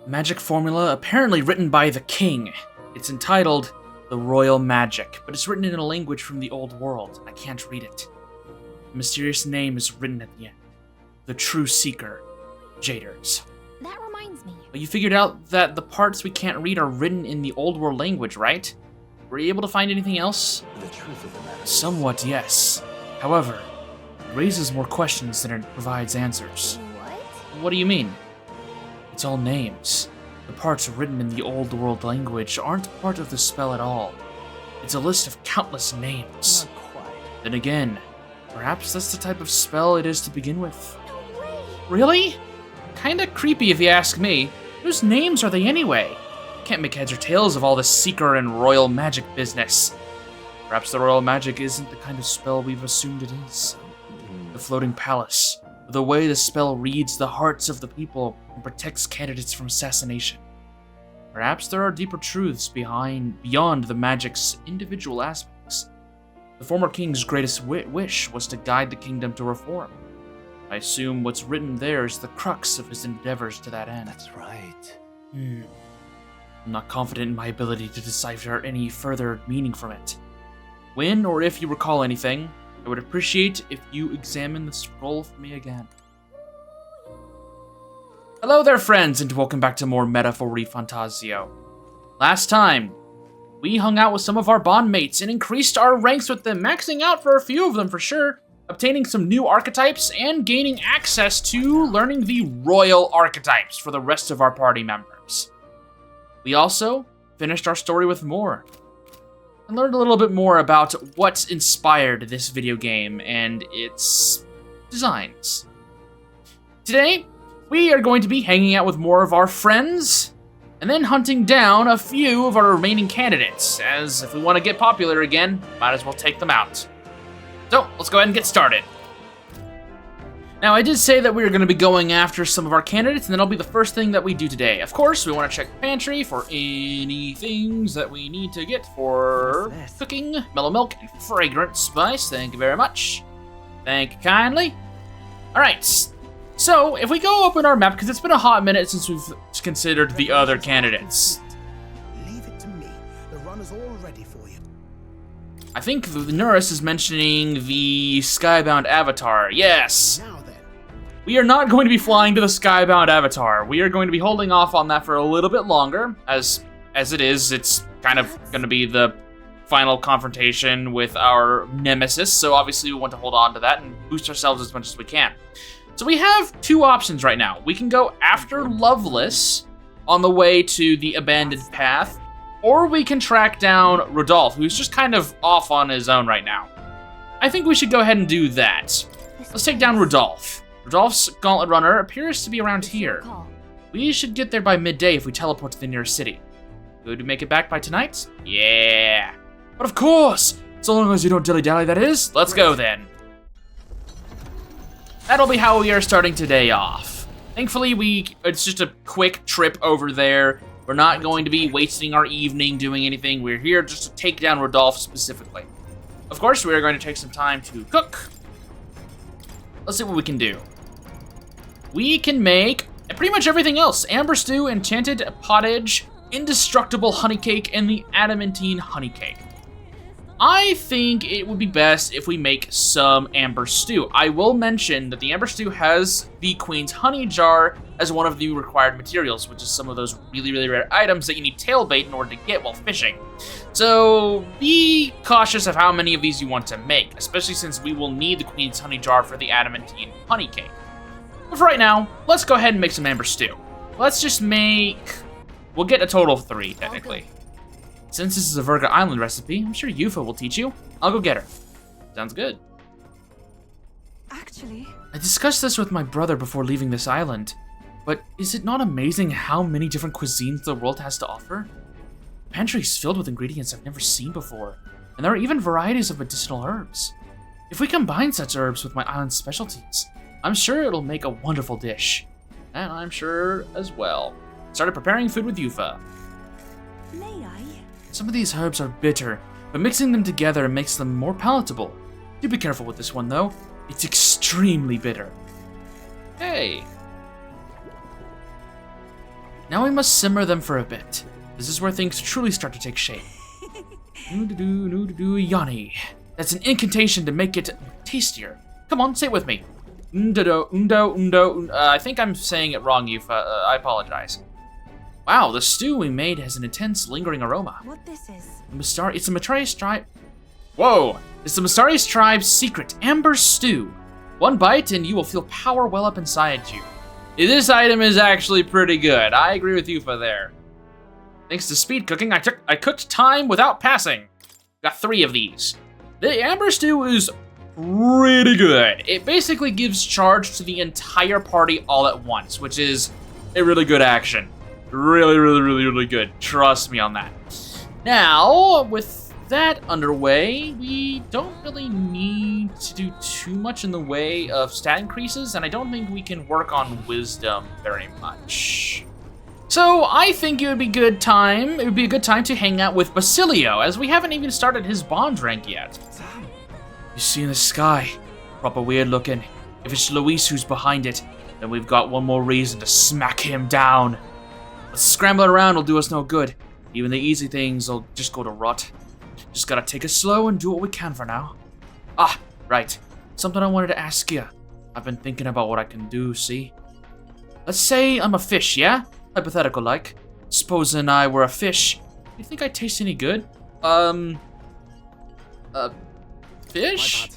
Magic formula apparently written by the king. It's entitled The Royal Magic, but it's written in a language from the old world. I can't read it. A mysterious name is written at the end. The True Seeker, Jaders. That reminds me. But you figured out that the parts we can't read are written in the old world language, right? Were you able to find anything else? The truth of the matter. Somewhat, yes. However, it raises more questions than it provides answers. What? What do you mean? It's all names. The parts written in the old world language aren't part of the spell at all. It's a list of countless names. Not quite. Then again, perhaps that's the type of spell it is to begin with. No way. Really? Kinda creepy if you ask me. Whose names are they anyway? Can't make heads or tails of all this seeker and royal magic business. Perhaps the royal magic isn't the kind of spell we've assumed it is. The floating palace, the way the spell reads the hearts of the people and protects candidates from assassination. Perhaps there are deeper truths beyond the magic's individual aspects. The former king's greatest wish was to guide the kingdom to reform. I assume what's written there is the crux of his endeavors to that end. That's right. I'm not confident in my ability to decipher any further meaning from it. When or if you recall anything, I would appreciate if you examine the scroll for me again. Hello there, friends, and welcome back to more Meta for Fantazio. Last time, we hung out with some of our bond mates and increased our ranks with them, maxing out for a few of them for sure, obtaining some new archetypes and gaining access to learning the royal archetypes for the rest of our party members. We also finished our story with more, and learned a little bit more about what inspired this video game and its designs. Today, we are going to be hanging out with more of our friends, and then hunting down a few of our remaining candidates, as if we want to get popular again, might as well take them out. So, let's go ahead and get started. Now, I did say that we were going to be going after some of our candidates, and that'll be the first thing that we do today. Of course, we want to check the pantry for any things that we need to get for cooking, mellow milk, and fragrant spice. Thank you very much. Thank you kindly. All right, so if we go open our map, because it's been a hot minute since we've considered the other candidates. Leave it to me. The run is all ready for you. I think the nurse is mentioning the Skybound Avatar. Yes. Now then. We are not going to be flying to the Skybound Avatar. We are going to be holding off on that for a little bit longer, as it is. It's kind of going to be the final confrontation with our nemesis, so obviously we want to hold on to that and boost ourselves as much as we can. So we have two options right now. We can go after Loveless on the way to the abandoned path, or we can track down Rodolphe, who's just kind of off on his own right now. I think we should go ahead and do that. Let's take down Rodolphe. Rodolphe's Gauntlet Runner appears to be around here. We should get there by midday if we teleport to the nearest city. Good to make it back by tonight? Yeah. But of course! So long as you don't dilly-dally, that is. Let's go then. That'll be how we are starting today off. Thankfully, it's just a quick trip over there. We're not going to be wasting our evening doing anything. We're here just to take down Rodolphe specifically. Of course, we are going to take some time to cook. Let's see what we can do. We can make pretty much everything else. Amber stew, enchanted pottage, indestructible honey cake, and the adamantine honey cake. I think it would be best if we make some amber stew. I will mention that the amber stew has the Queen's honey jar as one of the required materials, which is some of those really, really rare items that you need tail bait in order to get while fishing. So be cautious of how many of these you want to make, especially since we will need the Queen's honey jar for the adamantine honey cake. But for right now, let's go ahead and make some amber stew. Let's just make... We'll get a total of 3, technically. Since this is a Virga Island recipe, I'm sure Yufa will teach you. I'll go get her. Sounds good. Actually, I discussed this with my brother before leaving this island, but is it not amazing how many different cuisines the world has to offer? The pantry is filled with ingredients I've never seen before, and there are even varieties of medicinal herbs. If we combine such herbs with my island's specialties, I'm sure it'll make a wonderful dish. And I'm sure as well. Started preparing food with Yufa. may I? Some of these herbs are bitter, but mixing them together makes them more palatable. Do be careful with this one, though. It's extremely bitter. Hey. Now we must simmer them for a bit. This is where things truly start to take shape. Yanni. That's an incantation to make it tastier. Come on, say it with me. I think I'm saying it wrong, Yufa. I apologize. Wow, the stew we made has an intense, lingering aroma. What this is? It's the Mastarius tribe. Whoa! It's the Mastarius tribe's secret amber stew. One bite and you will feel power well up inside you. This item is actually pretty good. I agree with Yufa there. Thanks to speed cooking, I cooked time without passing. Got 3 of these. The amber stew is pretty good. It basically gives charge to the entire party all at once, which is a really good action. Really good. Trust me on that. Now, with that underway, we don't really need to do too much in the way of stat increases, and I don't think we can work on wisdom very much. So I think it would be a good time to hang out with Basilio, as we haven't even started his bond rank yet. You see in the sky, proper weird looking. If it's Luis who's behind it, then we've got one more reason to smack him down. But scrambling around will do us no good. Even the easy things will just go to rot. Just gotta take it slow and do what we can for now. Ah, right. Something I wanted to ask you. I've been thinking about what I can do, see? Let's say I'm a fish, yeah? Hypothetical like. Supposing I were a fish, you think I'd taste any good? Fish?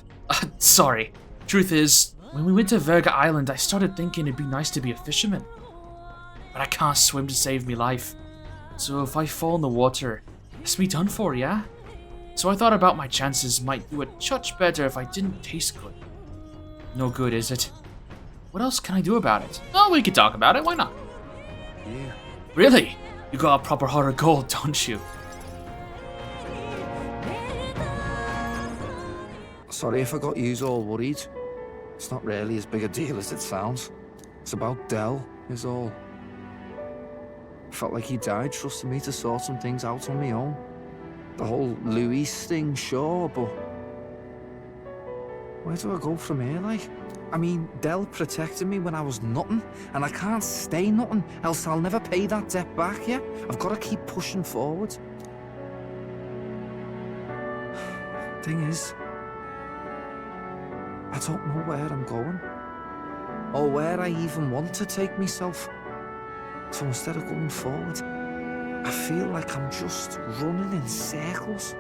Sorry. Truth is, when we went to Verga Island, I started thinking it'd be nice to be a fisherman. But I can't swim to save me life. So if I fall in the water, it's me done for, yeah? So I thought about my chances might do a touch better if I didn't taste good. No good, is it? What else can I do about it? Oh, we could talk about it, why not? Yeah. Really? You got a proper heart of gold, don't you? Sorry if I got yous all worried. It's not really as big a deal as it sounds. It's about Del, is all. Felt like he died trusting me to sort some things out on my own. The whole Luis thing, sure, but... where do I go from here, like? I mean, Del protected me when I was nothing, and I can't stay nothing, else I'll never pay that debt back, yeah? I've got to keep pushing forward. Thing is, I don't know where I'm going, or where I even want to take myself. So instead of going forward, I feel like I'm just running in circles.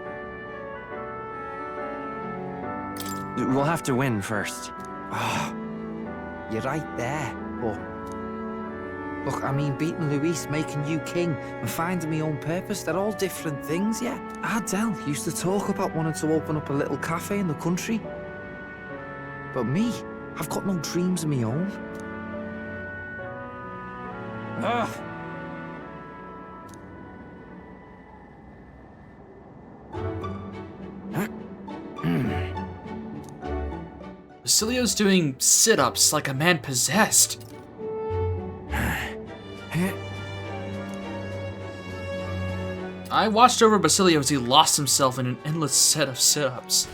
We'll have to win first. Ah, you're right there, but... look, I mean, beating Luis, making you king, and finding my own purpose, they're all different things, yeah? Del used to talk about wanting to open up a little cafe in the country. But me, I've got no dreams of my own. Ugh. Basilio's doing sit-ups like a man possessed. I watched over Basilio as he lost himself in an endless set of sit-ups.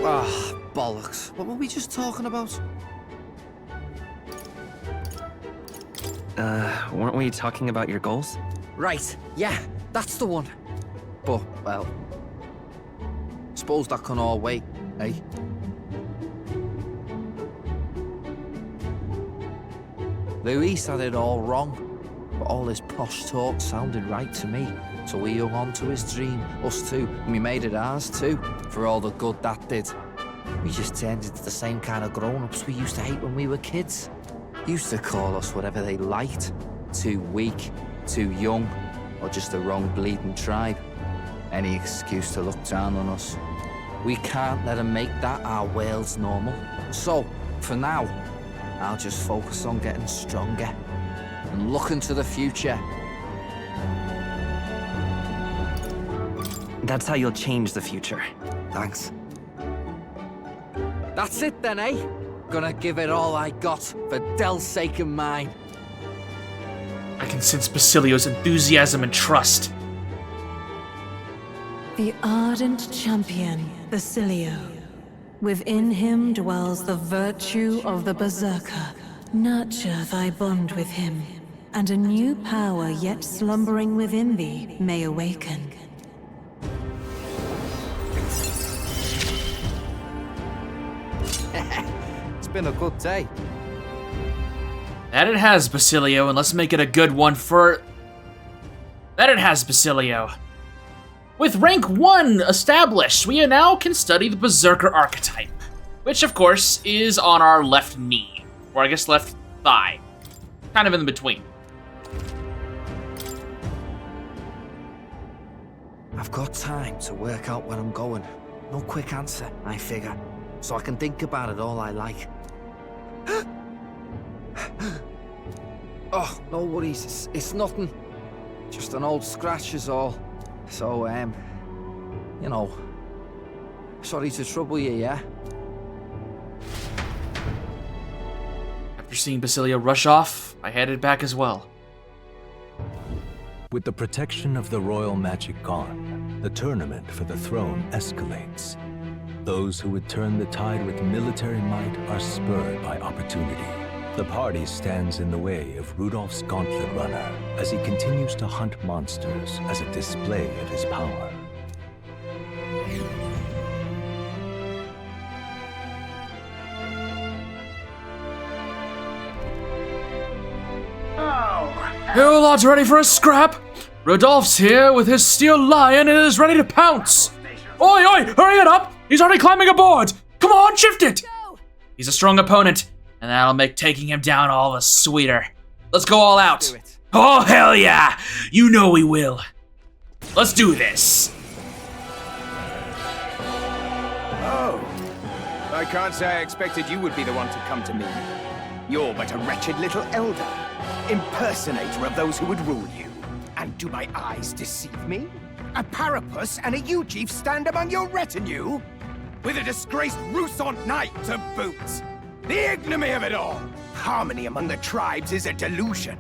But, bollocks. What were we just talking about? Weren't we talking about your goals? Right, yeah, that's the one. But, well, suppose that can all wait, eh? Luis had it all wrong, but all his posh talk sounded right to me. So we hung on to his dream, us too, and we made it ours too, for all the good that did. We just turned into the same kind of grown-ups we used to hate when we were kids. Used to call us whatever they liked. Too weak, too young, or just the wrong bleeding tribe. Any excuse to look down on us. We can't let them make that our world's normal. So, for now, I'll just focus on getting stronger and looking to the future. That's how you'll change the future. Thanks. That's it then, eh? Gonna give it all I got for Del's sake and mine. I can sense Basilio's enthusiasm and trust. The ardent champion, Basilio. Within him dwells the virtue of the Berserker. Nurture thy bond with him, and a new power yet slumbering within thee may awaken. It's been a good day. That it has, Basilio, and let's make it a good one for... That it has, Basilio. With rank 1 established, we now can study the Berserker archetype, which of course is on our left knee, or I guess left thigh, kind of in between. I've got time to work out where I'm going. No quick answer, I figure, so I can think about it all I like. Oh, no worries, it's nothing. Just an old scratch is all. So, you know, sorry to trouble you, yeah? After seeing Basilio rush off, I headed back as well. With the protection of the royal magic gone, the tournament for the throne escalates. Those who would turn the tide with military might are spurred by opportunity. The party stands in the way of Rudolph's Gauntlet Runner as he continues to hunt monsters as a display of his power. You lads ready for a scrap? Rudolph's here with his steel lion and is ready to pounce. Oi, oi, hurry it up! He's already climbing aboard! Come on, shift it! He's a strong opponent, and that'll make taking him down all the sweeter. Let's go all out. Oh, hell yeah! You know we will. Let's do this. Oh, I can't say I expected you would be the one to come to me. You're but a wretched little elder, impersonator of those who would rule you. And do my eyes deceive me? A Parapus and a Uchief stand among your retinue? With a disgraced Rusant knight to boot. The ignominy of it all! Harmony among the tribes is a delusion.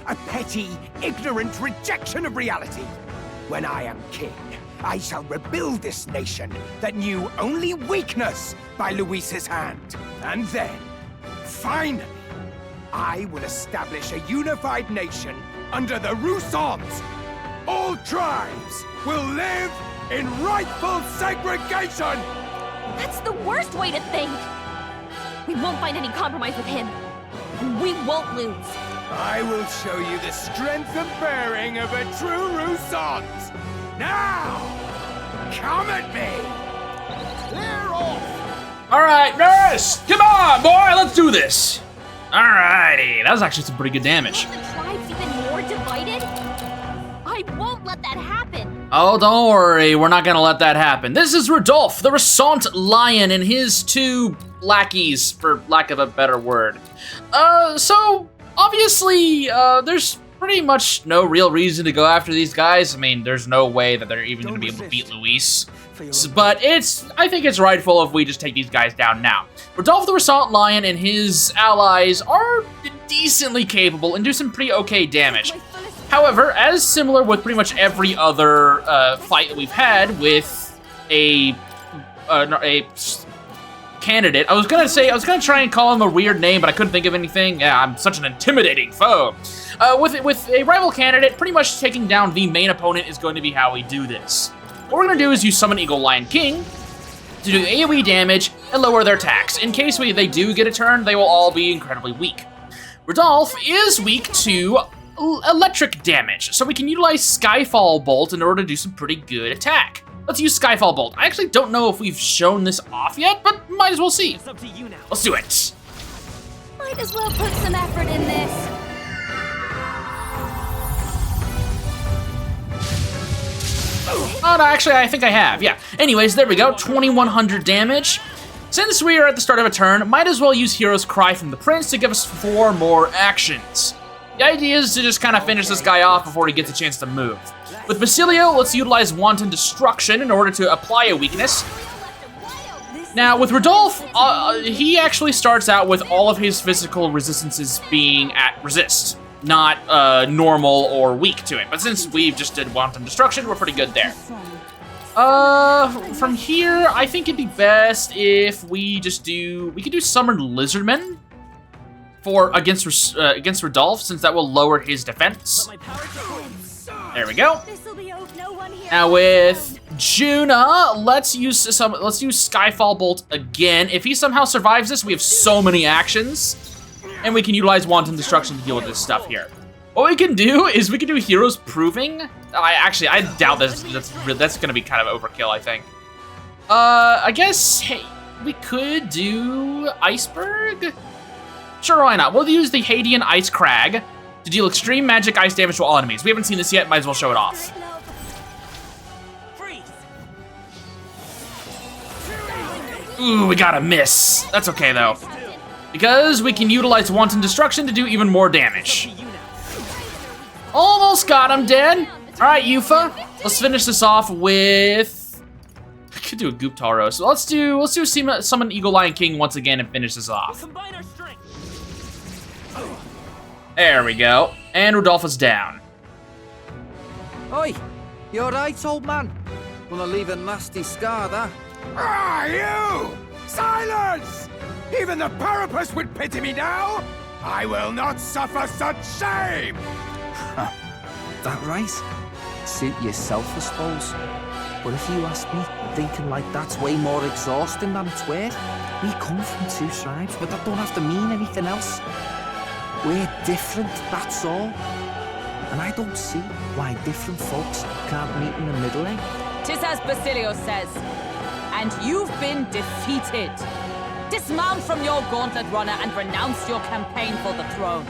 A petty, ignorant rejection of reality. When I am king, I shall rebuild this nation that knew only weakness by Luis's hand. And then, finally, I will establish a unified nation under the Rusants. All tribes will live in rightful segregation! That's the worst way to think! We won't find any compromise with him, and we won't lose. I will show you the strength of bearing of a true Rusant! Now! Come at me! Clear off! Alright, nurse! Come on, boy, let's do this! Alrighty, that was actually some pretty good damage. Are the tribes even more divided? I won't let that happen! Oh, don't worry, we're not gonna let that happen. This is Rudolph, the Resant Lion, and his two lackeys, for lack of a better word. So, obviously, there's pretty much no real reason to go after these guys. I mean, there's no way that they're even gonna be able to beat Luis. But I think it's rightful if we just take these guys down now. Rudolph the Resant Lion and his allies are decently capable and do some pretty okay damage. However, as similar with pretty much every other fight that we've had with a candidate, I was gonna try and call him a weird name, but I couldn't think of anything. Yeah, I'm such an intimidating foe. With a rival candidate, pretty much taking down the main opponent is going to be how we do this. What we're gonna do is use Summon Eagle Lion King to do AoE damage and lower their attacks. In case they do get a turn, they will all be incredibly weak. Rudolph is weak to electric damage, so we can utilize Skyfall Bolt in order to do some pretty good attack. Let's use Skyfall Bolt. I actually don't know if we've shown this off yet, but might as well see. It's up to you now. Let's do it. Might as well put some effort in this. Oh, no, actually, I think I have, yeah. Anyways, there we go, 2100 damage. Since we are at the start of a turn, might as well use Hero's Cry from the Prince to give us 4 more actions. The idea is to just kind of finish this guy off before he gets a chance to move. With Basilio, let's utilize Wanton Destruction in order to apply a weakness. Now, with Rudolph, he actually starts out with all of his physical resistances being at resist, not normal or weak to it. But since we've just did Wanton Destruction, we're pretty good there. From here, I think it'd be best if we could do Summon Lizardmen against Rodolph, since that will lower his defense. There we go. Now with Juna, let's use Skyfall Bolt again. If he somehow survives this, we have so many actions, and we can utilize Wanton Destruction to deal with this stuff here. What we can do is we can do Heroes Proving. I doubt that's gonna be kind of overkill, I think. I guess, hey, we could do Iceberg? Sure, why not? We'll use the Hadean Ice Crag to deal extreme magic ice damage to all enemies. We haven't seen this yet, might as well show it off. Ooh, we got a miss. That's okay, though, because we can utilize Wanton Destruction to do even more damage. Almost got him dead. All right, Yufa. Let's finish this off with... I could do a Goop Taro. So let's do Summon Eagle Lion King once again and finish this off. There we go. And Rodolphus down. Oi, you alright, old man? Gonna leave a nasty scar, that. Ah, you! Silence! Even the Parapus would pity me now! I will not suffer such shame! That right? Suit yourself, I suppose. But if you ask me, thinking like that's way more exhausting than it's worth. We come from two tribes, but that don't have to mean anything else. We're different, that's all. And I don't see why different folks can't meet in the middle, eh? 'Tis as Basilio says, and you've been defeated. Dismount from your gauntlet runner and renounce your campaign for the throne.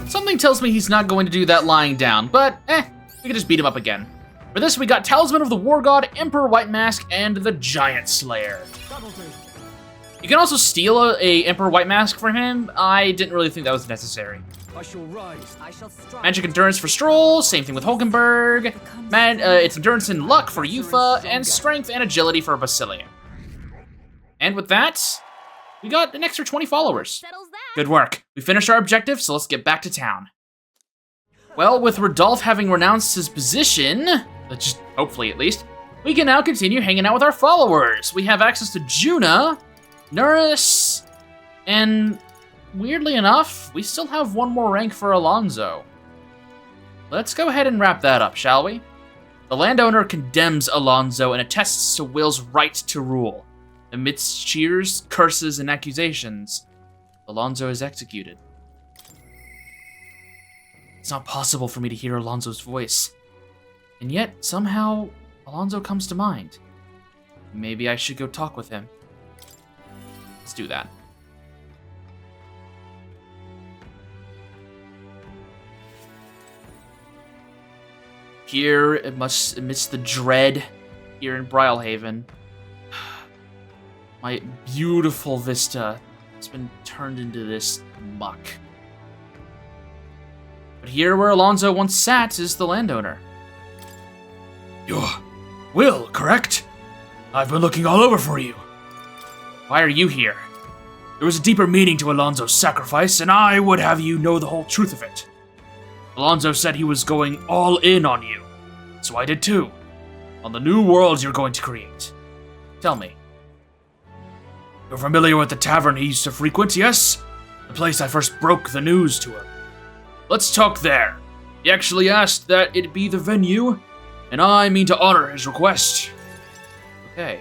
Something tells me he's not going to do that lying down, but we can just beat him up again. For this, we got Talisman of the War God, Emperor White Mask, and the Giant Slayer. You can also steal a Emperor White Mask from him. I didn't really think that was necessary. I shall rise. Magic Endurance for Stroll, same thing with Hulkenberg. It's Endurance and Luck for Yufa, and Strength and Agility for Basilio. And with that, we got an extra 20 followers. Good work. We finished our objective, so let's get back to town. Well, with Rodolph having renounced his position, just hopefully at least, we can now continue hanging out with our followers. We have access to Juna, Nuris, and weirdly enough, we still have one more rank for Alonso. Let's go ahead and wrap that up, shall we? The landowner condemns Alonso and attests to Will's right to rule. Amidst cheers, curses, and accusations, Alonso is executed. It's not possible for me to hear Alonso's voice. And yet, somehow, Alonso comes to mind. Maybe I should go talk with him. Let's do that. Here, amidst the dread, here in Brylehaven, my beautiful vista has been turned into this muck. But here where Alonso once sat is the landowner. You're Will, correct? I've been looking all over for you. Why are you here? There was a deeper meaning to Alonso's sacrifice, and I would have you know the whole truth of it. Alonso said he was going all in on you, so I did too, on the new world you're going to create. Tell me. You're familiar with the tavern he used to frequent, yes? The place I first broke the news to him. Let's talk there. He actually asked that it be the venue, and I mean to honor his request. Okay.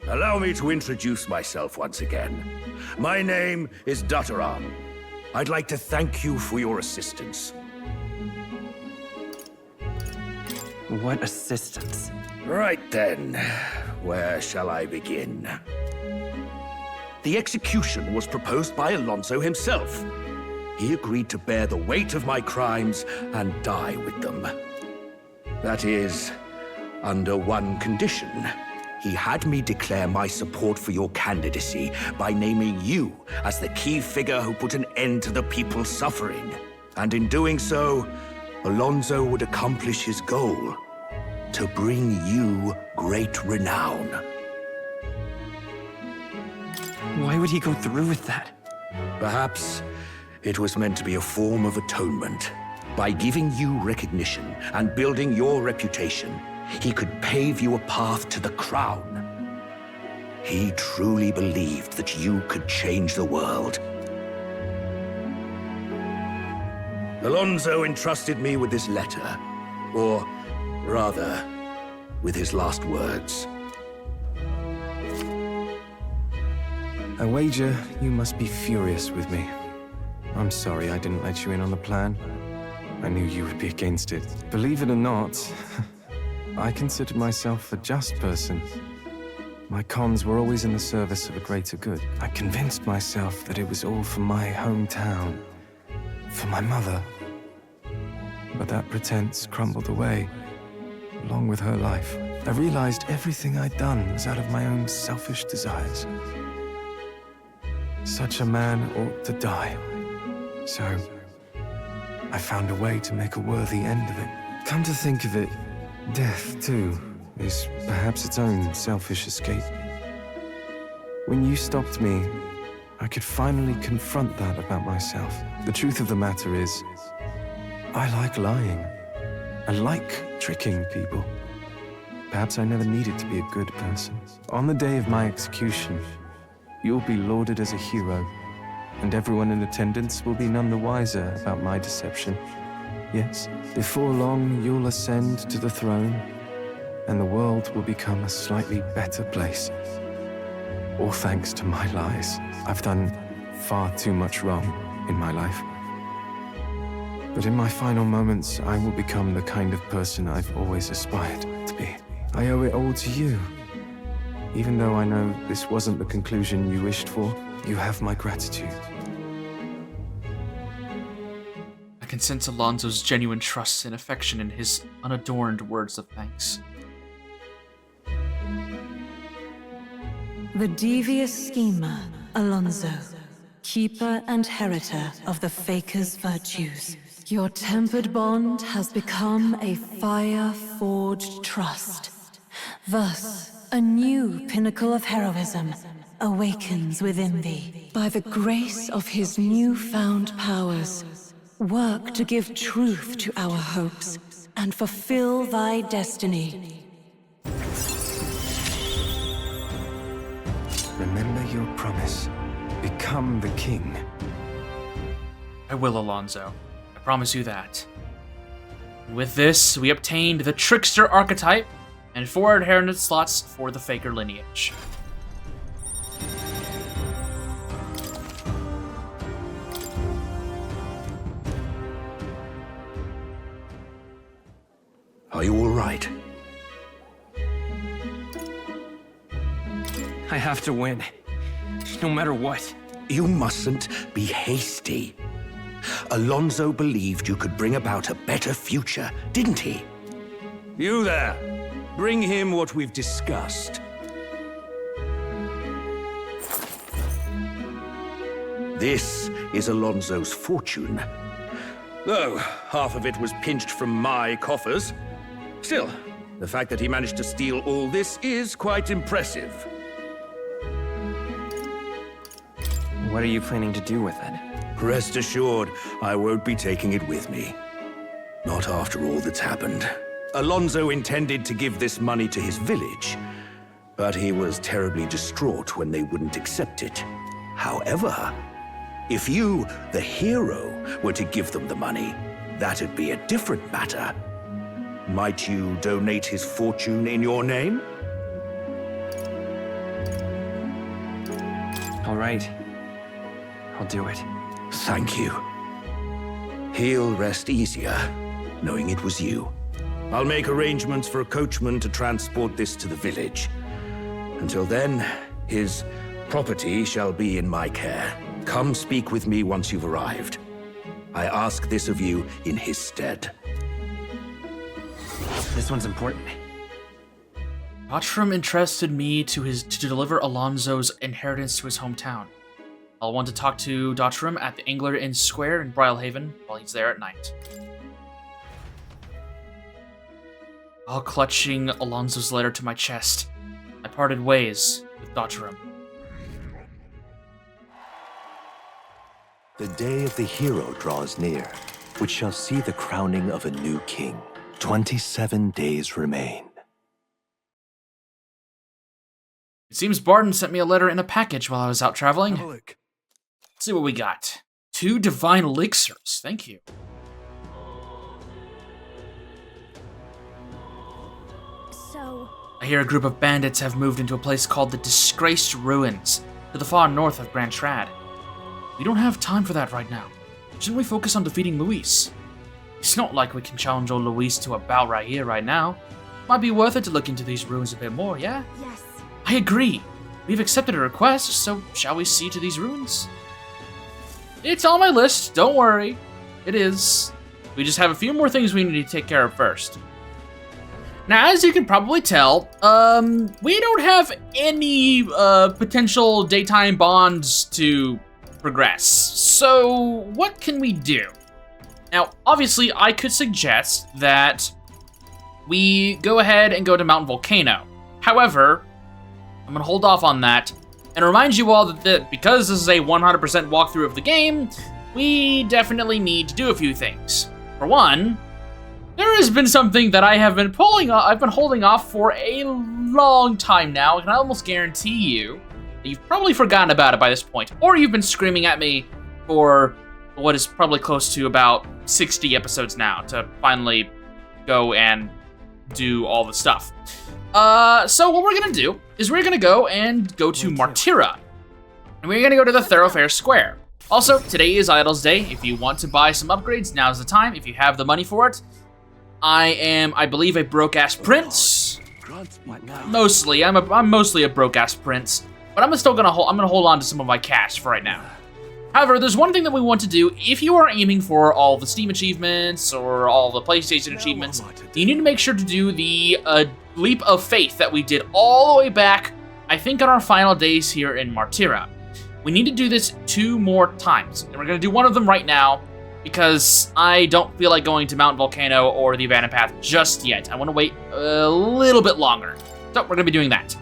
Allow me to introduce myself once again. My name is Dataram. I'd like to thank you for your assistance. What assistance? Right then, where shall I begin? The execution was proposed by Alonso himself. He agreed to bear the weight of my crimes and die with them. That is, under one condition. He had me declare my support for your candidacy by naming you as the key figure who put an end to the people's suffering. And in doing so, Alonso would accomplish his goal, to bring you great renown. Why would he go through with that? Perhaps it was meant to be a form of atonement. By giving you recognition and building your reputation, he could pave you a path to the crown. He truly believed that you could change the world. Alonso entrusted me with this letter, or rather, with his last words. I wager you must be furious with me. I'm sorry I didn't let you in on the plan. I knew you would be against it. Believe it or not, I considered myself a just person. My cons were always in the service of a greater good. I convinced myself that it was all for my hometown, for my mother. But that pretense crumbled away, along with her life. I realized everything I'd done was out of my own selfish desires. Such a man ought to die. So, I found a way to make a worthy end of it. Come to think of it, death, too, is perhaps its own selfish escape. When you stopped me, I could finally confront that about myself. The truth of the matter is, I like lying. I like tricking people. Perhaps I never needed to be a good person. On the day of my execution, you'll be lauded as a hero, and everyone in attendance will be none the wiser about my deception. Yes, before long, you'll ascend to the throne, and the world will become a slightly better place. All thanks to my lies. I've done far too much wrong in my life. But in my final moments, I will become the kind of person I've always aspired to be. I owe it all to you. Even though I know this wasn't the conclusion you wished for, you have my gratitude. I can sense Alonso's genuine trust and affection in his unadorned words of thanks. The devious schemer, Alonso, keeper and heritor of the Faker's virtues. Your tempered bond has become a fire-forged trust. Thus, a new pinnacle of heroism awakens within thee. By the grace of his newfound powers, work to give truth to our hopes and fulfill thy destiny. Remember your promise. Become the king. I will, Alonso. I promise you that. With this, we obtained the Trickster archetype and 4 inheritance slots for the Faker lineage. Are you all right? I have to win, no matter what. You mustn't be hasty. Alonso believed you could bring about a better future, didn't he? You there! Bring him what we've discussed. This is Alonso's fortune. Though half of it was pinched from my coffers. Still, the fact that he managed to steal all this is quite impressive. What are you planning to do with it? Rest assured, I won't be taking it with me. Not after all that's happened. Alonso intended to give this money to his village, but he was terribly distraught when they wouldn't accept it. However, if you, the hero, were to give them the money, that'd be a different matter. Might you donate his fortune in your name? All right. I'll do it. Thank you. He'll rest easier, knowing it was you. I'll make arrangements for a coachman to transport this to the village. Until then, his property shall be in my care. Come speak with me once you've arrived. I ask this of you in his stead. This one's important. Dottrum entrusted me to deliver Alonso's inheritance to his hometown. I'll want to talk to Dottrum at the Angler Inn Square in Brylehaven while he's there at night. While clutching Alonso's letter to my chest, I parted ways with Dottrum. The day of the hero draws near. which shall see the crowning of a new king. 27 days remain. It seems Barton sent me a letter in a package while I was out traveling. Have a look. Let's see what we got. 2 divine elixirs. Thank you. So, I hear a group of bandits have moved into a place called the Disgraced Ruins, to the far north of Grand Trad. We don't have time for that right now. Shouldn't we focus on defeating Luis? It's not like we can challenge old Luis to a bout right here, right now. Might be worth it to look into these ruins a bit more, yeah? yes. I agree. We've accepted a request, so shall we see to these ruins? It's on my list, don't worry. It is. We just have a few more things we need to take care of first. Now, as you can probably tell, we don't have any potential daytime bonds to progress. So, what can we do? Now, obviously, I could suggest that we go ahead and go to Mountain Volcano. However, I'm gonna hold off on that and remind you all that because this is a 100% walkthrough of the game, we definitely need to do a few things. For one, there has been something that I've been holding off for a long time now, and I almost guarantee you that you've probably forgotten about it by this point, or you've been screaming at me for what is probably close to about 60 episodes now to finally go and do all the stuff. So what we're gonna do is we're gonna go to Martira, and we're gonna go to the Thoroughfare Square. Also, today is Idol's Day. If you want to buy some upgrades, now's the time. If you have the money for it. I am, I believe, a broke-ass prince. Mostly, I'm mostly a broke-ass prince, but I'm gonna hold on to some of my cash for right now. However, there's one thing that we want to do. If you are aiming for all the Steam achievements or all the PlayStation achievements, you need to make sure to do the Leap of Faith that we did all the way back, I think, on our final days here in Martira. We need to do this 2 more times, and we're gonna do one of them right now because I don't feel like going to Mount Volcano or the Abandoned Path just yet. I want to wait a little bit longer. So we're gonna be doing that.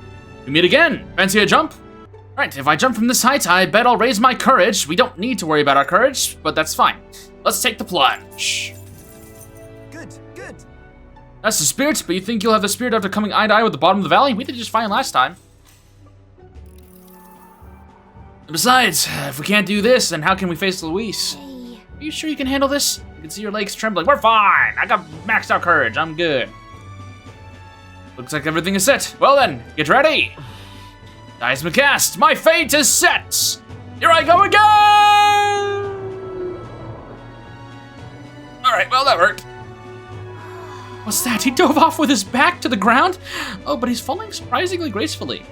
We meet again. Fancy a jump? Right, if I jump from this height, I bet I'll raise my courage. We don't need to worry about our courage, but that's fine. Let's take the plunge. Good, good. That's the spirit, but you think you'll have the spirit after coming eye to eye with the bottom of the valley? We did just fine last time. And besides, if we can't do this, then how can we face Luis? Hey. Are you sure you can handle this? I can see your legs trembling. We're fine. I got maxed out courage. I'm good. Looks like everything is set. Well then, get ready. Dice cast. My fate is set. Here I go again. All right, well that worked. What's that? He dove off with his back to the ground? Oh, but he's falling surprisingly gracefully.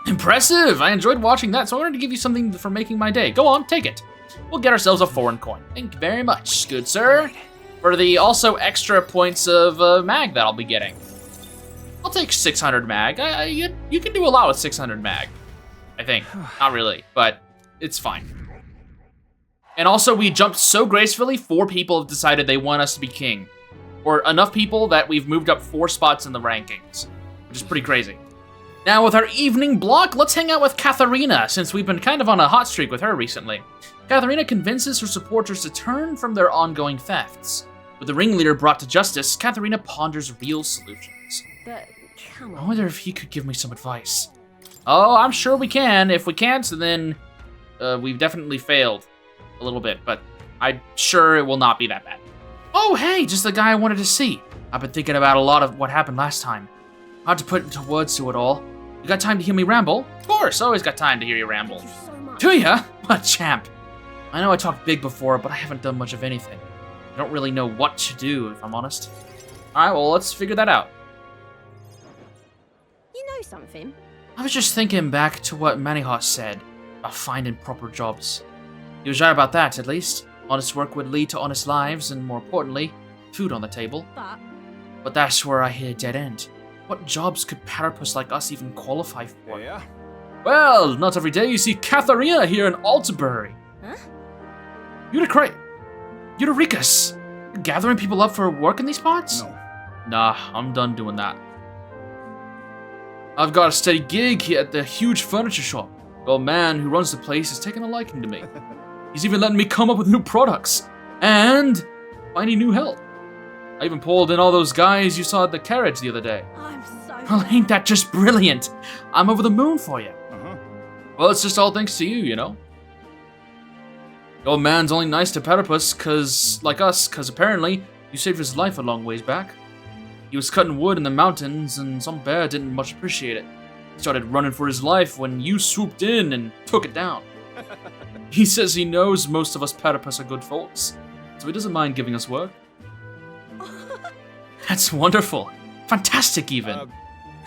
Impressive! I enjoyed watching that, so I wanted to give you something for making my day. Go on, take it. We'll get ourselves a foreign coin. Thank you very much, good sir. For the also extra points of mag that I'll be getting. I'll take 600 mag. You can do a lot with 600 mag, I think. Not really, but it's fine. And also, we jumped so gracefully, 4 people have decided they want us to be king. Or enough people that we've moved up 4 spots in the rankings, which is pretty crazy. Now, with our evening block, let's hang out with Katharina, since we've been kind of on a hot streak with her recently. Katharina convinces her supporters to turn from their ongoing thefts. With the ringleader brought to justice, Katharina ponders real solutions. But, come I on. wonder if he could give me some advice. Oh, I'm sure we can. If we can't, then we've definitely failed a little bit, but I'm sure it will not be that bad. Oh, hey, just the guy I wanted to see. I've been thinking about a lot of what happened last time. Hard to put into words to it all. You got time to hear me ramble? Of course, always got time to hear you ramble. Thank you so much. Do ya? What a champ. I know I talked big before, but I haven't done much of anything. I don't really know what to do, if I'm honest. Alright, well, let's figure that out. You know something? I was just thinking back to what Manihot said about finding proper jobs. He was right about that, at least. Honest work would lead to honest lives, and more importantly, food on the table. But that's where I hit a dead end. What jobs could platypus like us even qualify for? Yeah? Well, not every day you see Katharina here in Altabury. Huh? Eudericus, you're gathering people up for work in these parts? No. Nah, I'm done doing that. I've got a steady gig here at the huge furniture shop. The old man who runs the place has taken a liking to me. He's even letting me come up with new products. And finding new help. I even pulled in all those guys you saw at the carriage the other day. I'm so... Well, ain't that just brilliant? I'm over the moon for you. Well, it's just all thanks to you, you know? The old man's only nice to Platypus, like us, cause apparently you saved his life a long ways back. He was cutting wood in the mountains, and some bear didn't much appreciate it. He started running for his life when you swooped in and took it down. He says he knows most of us platypus are good folks, so he doesn't mind giving us work. That's wonderful. Fantastic, even.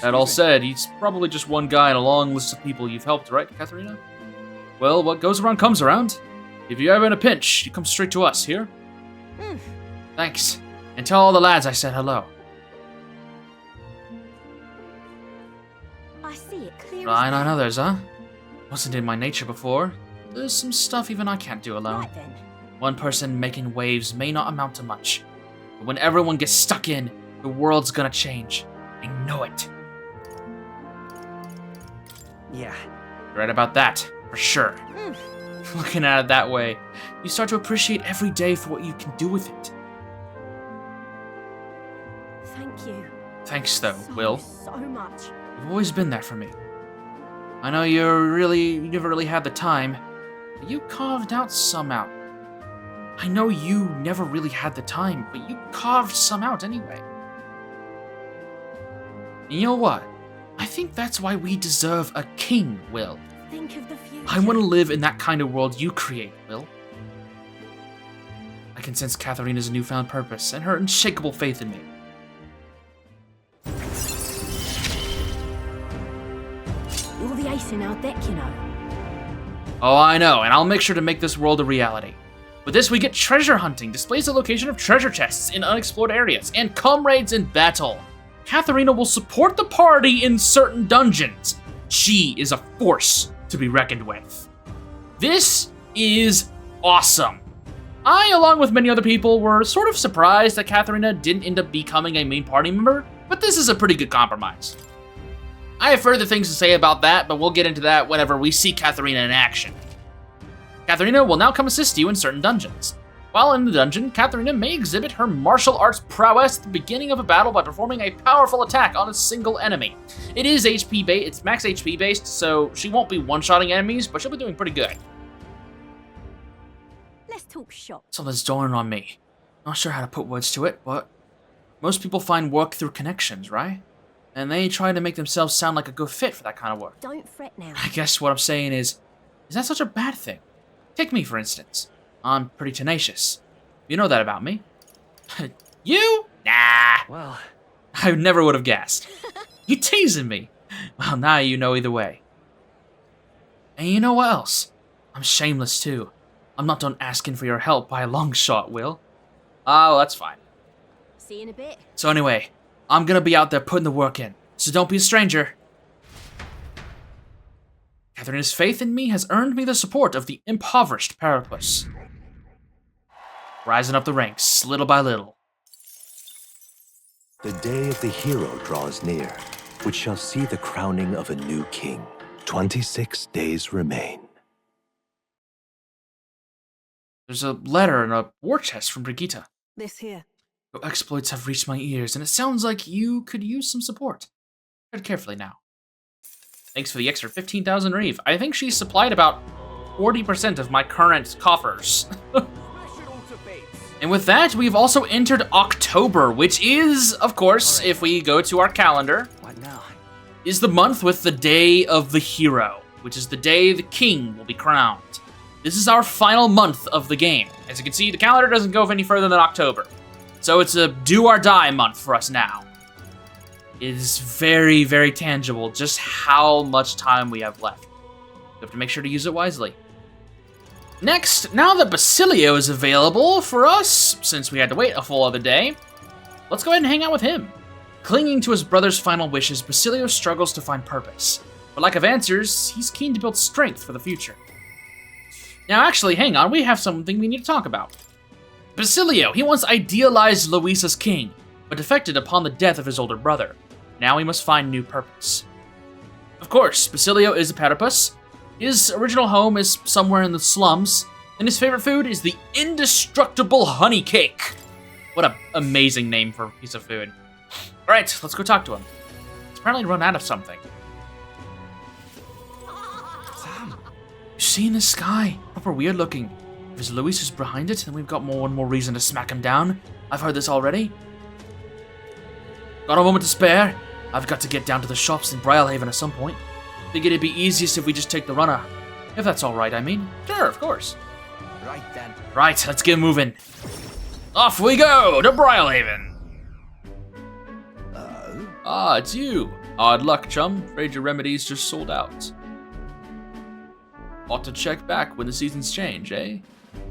That all said, he's probably just one guy in a long list of people you've helped, right, Katharina? Well, what goes around comes around. If you're ever in a pinch, you come straight to us, here? Thanks. And tell all the lads I said hello. I see it clearly. Relying on others, huh? Wasn't in my nature before. There's some stuff even I can't do alone. Right then. One person making waves may not amount to much, but when everyone gets stuck in, the world's gonna change. I know it. Yeah. You're right about that, for sure. Looking at it that way, you start to appreciate every day for what you can do with it. Thank you. Thanks, though, Will. So much. You've always been there for me. I know you never really had the time, but you carved out some out. I know you never really had the time, but you carved some out anyway. And you know what? I think that's why we deserve a king, Will. Think of the future. I want to live in that kind of world you create, Will. I can sense Katharina's newfound purpose and her unshakable faith in me. You're the ace in our deck, you know. Oh, I know, and I'll make sure to make this world a reality. With this, we get treasure hunting, displays the location of treasure chests in unexplored areas, and comrades in battle. Katharina will support the party in certain dungeons. She is a force to be reckoned with. This is awesome. I, along with many other people, were sort of surprised that Katharina didn't end up becoming a main party member, but this is a pretty good compromise. I have further things to say about that, but we'll get into that whenever we see Katharina in action. Katharina will now come assist you in certain dungeons. While in the dungeon, Katharina may exhibit her martial arts prowess at the beginning of a battle by performing a powerful attack on a single enemy. It is HP based, it's max HP based, so she won't be one-shotting enemies, but she'll be doing pretty good. Let's talk shop. Something's dawning on me. Not sure how to put words to it, but most people find work through connections, right? And they try to make themselves sound like a good fit for that kind of work. Don't fret now. I guess what I'm saying is that such a bad thing? Take me, for instance. I'm pretty tenacious. You know that about me. You? Nah. Well, I never would have guessed. You teasing me. Well, now you know either way. And you know what else? I'm shameless, too. I'm not done asking for your help by a long shot, Will. Oh, that's fine. See you in a bit. So anyway, I'm gonna be out there putting the work in, so don't be a stranger. Katharina's faith in me has earned me the support of the impoverished Platypus. Rising up the ranks, little by little. The day of the hero draws near, which shall see the crowning of a new king. 26 days remain. There's a letter and a war chest from Brigitte. This here. Your exploits have reached my ears, and it sounds like you could use some support. Tread carefully now. Thanks for the extra 15,000 Reeve. I think she supplied about 40% of my current coffers. And with that, we've also entered October, which is, of course, if we go to our calendar, What now? is the month with the Day of the Hero, which is the day the king will be crowned. This is our final month of the game. As you can see, the calendar doesn't go any further than October. So it's a do or die month for us now. It is very, very tangible just how much time we have left. We have to make sure to use it wisely. Next, now that Basilio is available for us, since we had to wait a full other day, let's go ahead and hang out with him. Clinging to his brother's final wishes, Basilio struggles to find purpose. But lack of answers, he's keen to build strength for the future. Now actually, hang on, we have something we need to talk about. Basilio, he once idealized Luis as king, but defected upon the death of his older brother. Now he must find new purpose. Of course, Basilio is a platypus. His original home is somewhere in the slums, And his favorite food is the indestructible honey cake. What an amazing name for a piece of food. All right, let's go talk to him. He's apparently run out of something. Sam. You see in the sky? Proper weird looking. If it's Luis who's behind it, then we've got one more reason to smack him down. I've heard this already. Got a moment to spare. I've got to get down to the shops in Briarhaven at some point. Figured it'd be easiest if we just take the runner. If that's alright, I mean. Sure, of course. Right then. Right, let's get moving. Off we go to Briarhaven. Ah, it's you. Odd luck, chum. Afraid your remedies just sold out. Ought to check back when the seasons change, eh?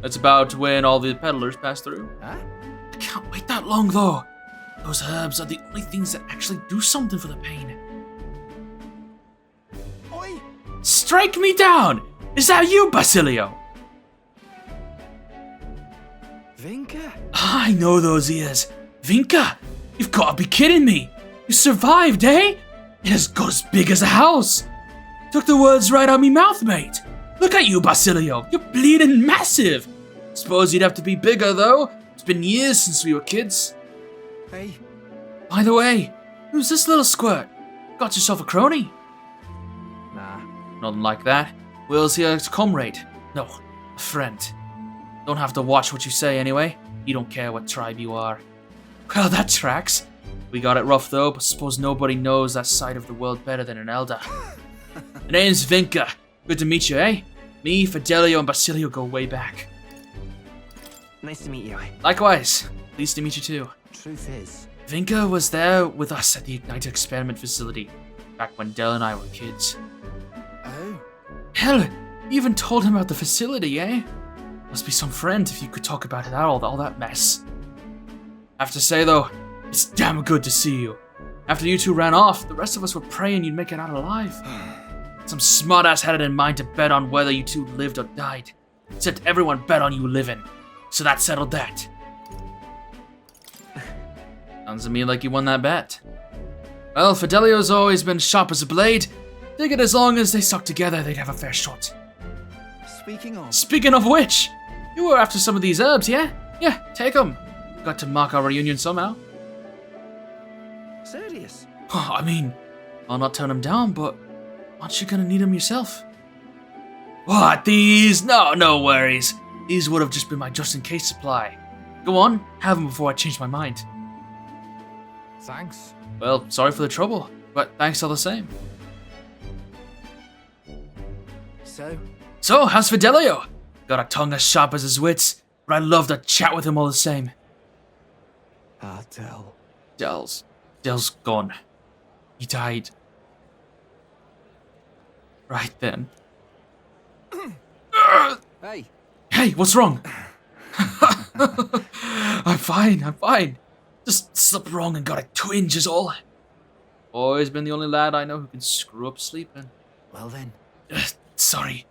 That's about when all the peddlers pass through. Huh? I can't wait that long, though. Those herbs are the only things that actually do something for the pain. Oi! Strike me down! Is that you, Basilio? Vinka? I know those ears. Vinka, you've got to be kidding me. You survived, eh? It has got as big as a house. Took the words right out of me mouth, mate. Look at you, Basilio. You're bleeding massive. Suppose you'd have to be bigger, though. It's been years since we were kids. Hey. By the way, who's this little squirt? Got yourself a crony? Nah. Nothing like that. Will's here as a comrade. No, a friend. Don't have to watch what you say anyway. You don't care what tribe you are. Well, that tracks. We got it rough though, but suppose nobody knows that side of the world better than an elder. My name's Vinka. Good to meet you, eh? Me, Fidelio, and Basilio go way back. Nice to meet you. Likewise. Pleased to meet you too. Truth is, Vinka was there with us at the Ignite Experiment facility, back when Del and I were kids. oh, Hell, you even told him about the facility, eh? Must be some friend if you could talk about it all that mess. Have to say though, it's damn good to see you. After you two ran off, the rest of us were praying you'd make it out alive. Some smartass had it in mind to bet on whether you two lived or died. Except everyone bet on you living, so that settled that. Sounds to me like you won that bet. Well, Fidelio's always been sharp as a blade. Figured as long as they stuck together, they'd have a fair shot. Speaking of which, you were after some of these herbs, yeah? Yeah, take them. Got to mark our reunion somehow. serious? I mean, I'll not turn them down, but aren't you gonna need them yourself? What, these? No worries. These would have just been my just-in-case supply. Go on, have them before I change my mind. Thanks. Well, sorry for the trouble, but thanks all the same. So, how's Fidelio? Got a tongue as sharp as his wits, but I'd love to chat with him all the same. Del's gone. He died. Right then. Hey. Hey, what's wrong? I'm fine. Just slept wrong and got a twinge is all. Always been the only lad I know who can screw up sleeping. Well then. Sorry,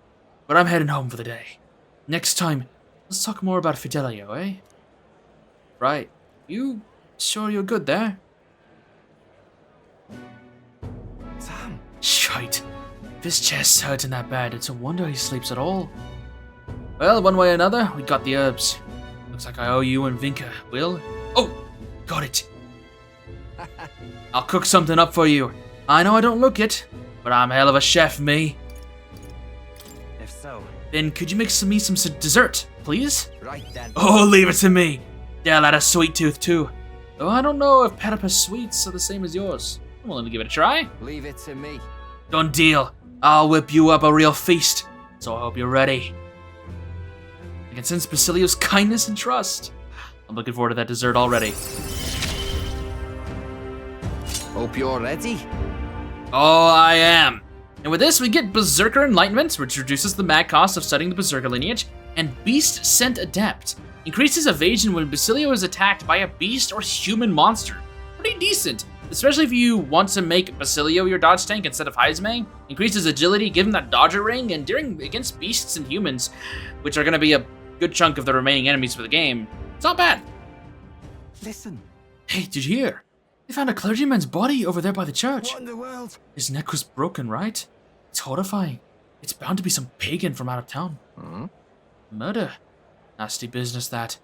but I'm heading home for the day. Next time, let's talk more about Fidelio, eh? Right. You sure you're good there? Sam. Shite. If his chest's hurting that bad, it's a wonder he sleeps at all. Well, one way or another, we got the herbs. Looks like I owe you and Vinka, Will. Oh, got it. I'll cook something up for you. I know I don't look it, but I'm a hell of a chef, me. If so. Then could you make me some dessert, please? Right then. Oh, leave it to me. Dell had a sweet tooth too. Though I don't know if Pedipus sweets are the same as yours. I'm willing to give it a try. Leave it to me. Done deal. I'll whip you up a real feast. So I hope you're ready. I can sense Basilio's kindness and trust. I'm looking forward to that dessert already. Hope you're ready. Oh, I am. And with this, we get Berserker Enlightenment, which reduces the mad cost of studying the Berserker lineage, and Beast Scent Adept. Increases evasion when Basilio is attacked by a beast or human monster. Pretty decent, especially if you want to make Basilio your dodge tank instead of Heizme. Increases agility, give him that dodger ring, and against beasts and humans, which are going to be a good chunk of the remaining enemies for the game, it's not bad. Listen. Hey, did you hear? They found a clergyman's body over there by the church. What in the world? His neck was broken, right? It's horrifying. It's bound to be some pagan from out of town. Murder? Nasty business, that.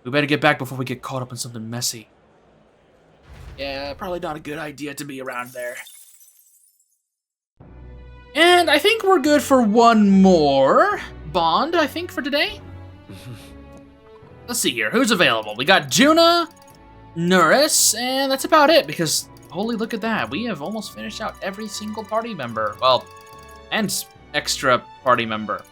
We better get back before we get caught up in something messy. Yeah, probably not a good idea to be around there. And I think we're good for one more bond, I think, for today. Let's see here. Who's available? We got Juna, Nuris, and that's about it, because holy, look at that. We have almost finished out every single party member. Well, and extra party member.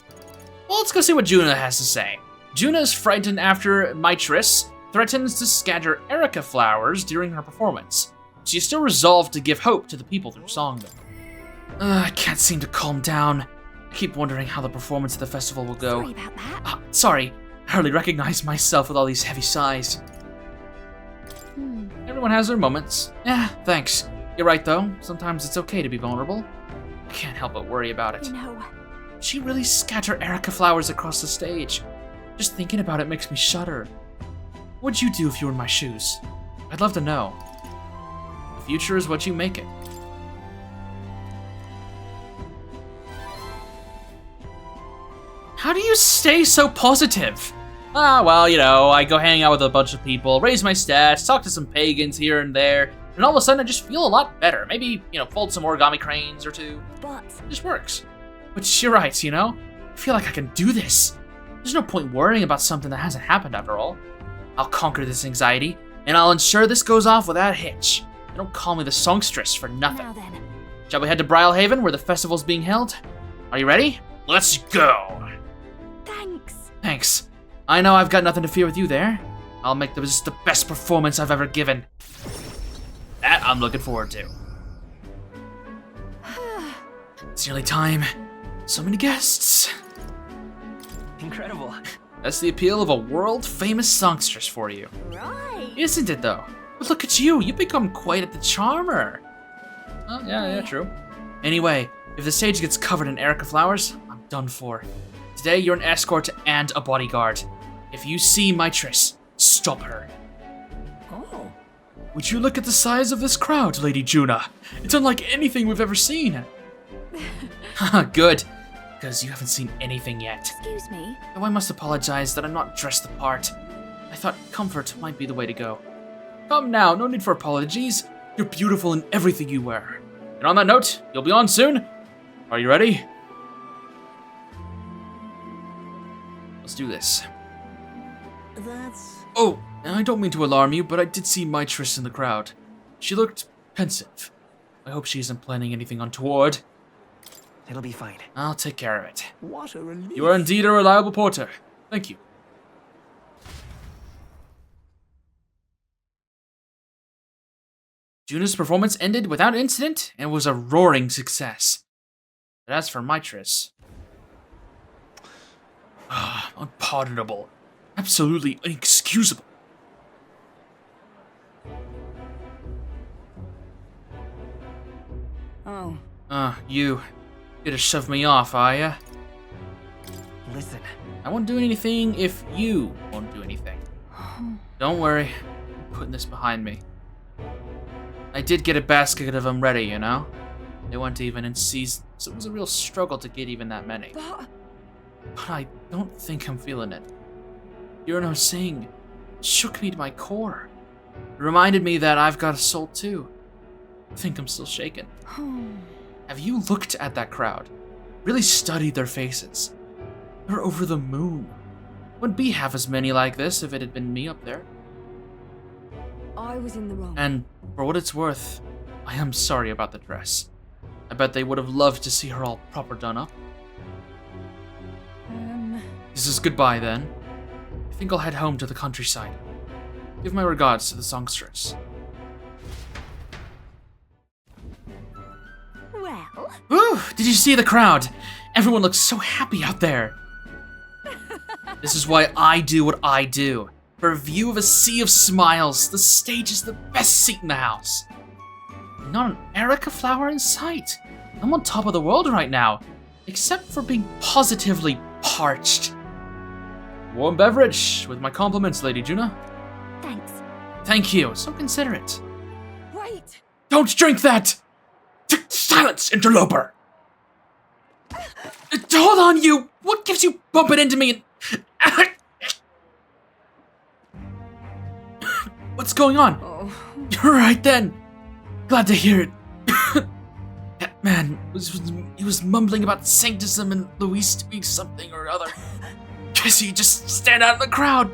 Well, let's go see what Juna has to say. Juna is frightened after Mitris threatens to scatter Erica flowers during her performance. She is still resolved to give hope to the people through song, though. I can't seem to calm down. I keep wondering how the performance of the festival will go. Sorry about that. Sorry, I hardly recognize myself with all these heavy sighs. Everyone has their moments. Yeah, thanks. You're right, though. Sometimes it's okay to be vulnerable. I can't help but worry about it. You know, She really scattered Erica flowers across the stage. Just thinking about it makes me shudder. What'd you do if you were in my shoes? I'd love to know. The future is what you make it. How do you stay so positive? Well, you know, I go hang out with a bunch of people, raise my stats, talk to some pagans here and there, and all of a sudden I just feel a lot better. Maybe, you know, fold some origami cranes or two. but It just works. But you're right, you know? I feel like I can do this. There's no point worrying about something that hasn't happened after all. I'll conquer this anxiety, and I'll ensure this goes off without a hitch. They don't call me the songstress for nothing. now then. Shall we head to Brylehaven, where the festival's being held? Are you ready? Let's go! Thanks. Thanks. I know I've got nothing to fear with you there. I'll make this the best performance I've ever given. That I'm looking forward to. It's nearly time. So many guests. Incredible. That's the appeal of a world-famous songstress for you. Right. Isn't it, though? But look at you. You've become quite the charmer. Oh, yeah, true. Anyway, if the stage gets covered in Erica flowers, I'm done for. Today, you're an escort and a bodyguard. If you see Mitris, stop her. Oh. Would you look at the size of this crowd, Lady Juna? It's unlike anything we've ever seen. Haha, good. Because you haven't seen anything yet. Excuse me. Though I must apologize that I'm not dressed the part. I thought comfort might be the way to go. Come now, no need for apologies. You're beautiful in everything you wear. And on that note, you'll be on soon. Are you ready? Let's do this. That's... Oh, I don't mean to alarm you, but I did see Mitris in the crowd. She looked pensive. I hope she isn't planning anything untoward. It'll be fine. I'll take care of it. What a relief. You are indeed a reliable porter. Thank you. Juna's performance ended without incident and was a roaring success. But as for Mitris... unpardonable. Absolutely inexcusable. Oh. You gonna shove me off, are ya? Listen. I won't do anything if you won't do anything. Don't worry, I'm putting this behind me. I did get a basket of them ready, you know? They weren't even in season, so it was a real struggle to get even that many. But But I don't think I'm feeling it. Yurno Singh shook me to my core. It reminded me that I've got a soul too. I think I'm still shaken. Have you looked at that crowd? Really studied their faces? They're over the moon. Wouldn't be half as many like this if it had been me up there. I was in the wrong. And for what it's worth, I am sorry about the dress. I bet they would have loved to see her all proper done up. This is goodbye then. I think I'll head home to the countryside. Give my regards to the songstress. Well, Ooh, did you see the crowd? Everyone looks so happy out there. This is why I do what I do. For a view of a sea of smiles, the stage is the best seat in the house. Not an Erica flower in sight. I'm on top of the world right now, except for being positively parched. Warm beverage, with my compliments, Lady Juna. thanks. Thank you, so considerate. Wait. Don't drink that! Silence, interloper! Hold on, you! What gives you bumping into me? What's going on? You're right then. Glad to hear it. That man he was mumbling about sanctism and Luis doing something or other. Guess he just stand out in the crowd.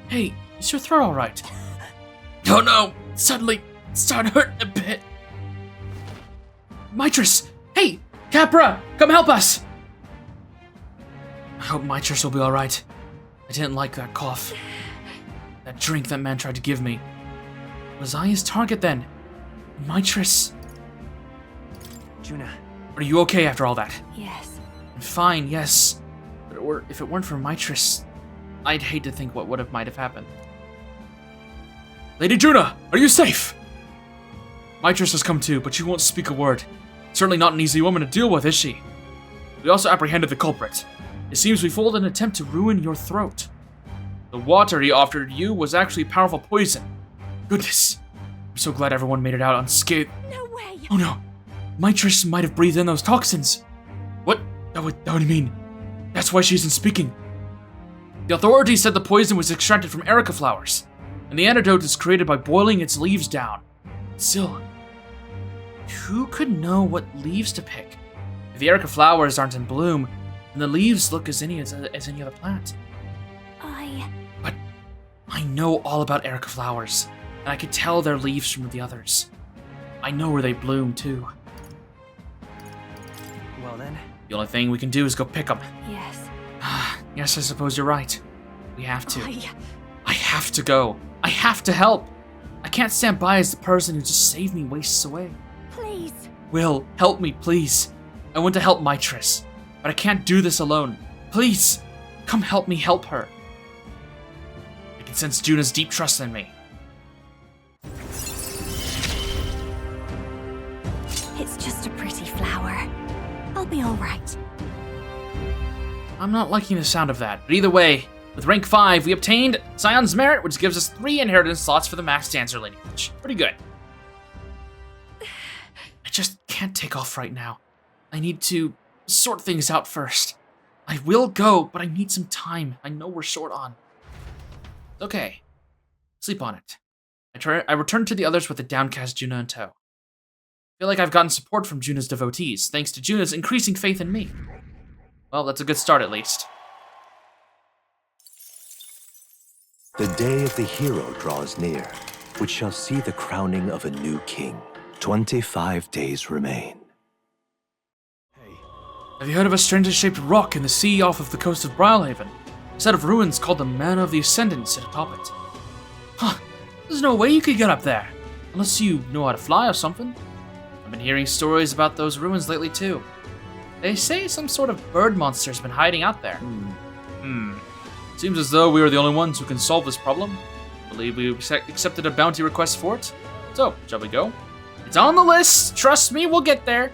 Hey, is your throat all right? Oh no! Suddenly, it started hurting a bit. Mitris! Hey! Capra! Come help us! I hope Mitris will be all right. I didn't like that cough. That drink that man tried to give me. Was I his target then? Mitris? Juna. Are you okay after all that? Yes. I'm fine, yes. But if it weren't for Mitris, I'd hate to think what might have happened. Lady Juna, are you safe? Mitris has come too, but she won't speak a word. Certainly not an easy woman to deal with, is she? We also apprehended the culprit. It seems we foiled an attempt to ruin your throat. The water he offered you was actually powerful poison. Goodness. I'm so glad everyone made it out unscathed. No way! Oh no. Mitris might have breathed in those toxins. What? What do you mean? That's why she isn't speaking. The authorities said the poison was extracted from erica flowers, and the antidote is created by boiling its leaves down. Still, who could know what leaves to pick? If the erica flowers aren't in bloom, then the leaves look as any other plant. But I know all about erica flowers, and I could tell their leaves from the others. I know where they bloom too. Well then. The only thing we can do is go pick them. Yes. Yes, I suppose you're right. We have to. I have to go. I have to help. I can't stand by as the person who just saved me wastes away. Please. Will, help me, please. I want to help Mitris, but I can't do this alone. Please, come help me help her. I can sense Juna's deep trust in me. It's just a pretty flower. I'll be all right. I'm not liking the sound of that, but either way, with rank 5, we obtained Scion's Merit, which gives us 3 inheritance slots for the Max Dancer lineage. Pretty good. I just can't take off right now. I need to sort things out first. I will go, but I need some time. I know we're short on. Okay. Sleep on it. I return to the others with the downcast Juna in tow. I feel like I've gotten support from Juna's devotees, thanks to Juna's increasing faith in me. Well, that's a good start at least. The day of the hero draws near, which shall see the crowning of a new king. 25 days remain. Have you heard of a strangely shaped rock in the sea off of the coast of Brylehaven? A set of ruins called the Manor of the Ascendant sit atop it. Huh, there's no way you could get up there, unless you know how to fly or something. I've been hearing stories about those ruins lately too. They say some sort of bird monster's been hiding out there. Seems as though we are the only ones who can solve this problem. I believe we accepted a bounty request for it. So, shall we go? It's on the list, trust me, we'll get there.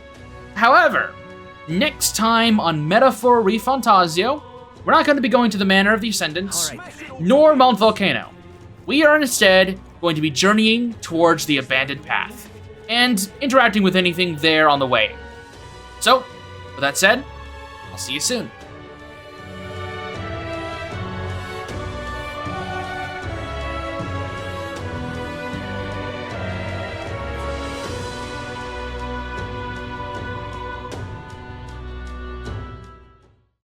However, next time on Metaphor Fantazio, we're not going to be going to the Manor of the Ascendants, nor Mount Volcano. We are instead going to be journeying towards the Abandoned Path, and interacting with anything there on the way. So, with that said, I'll see you soon.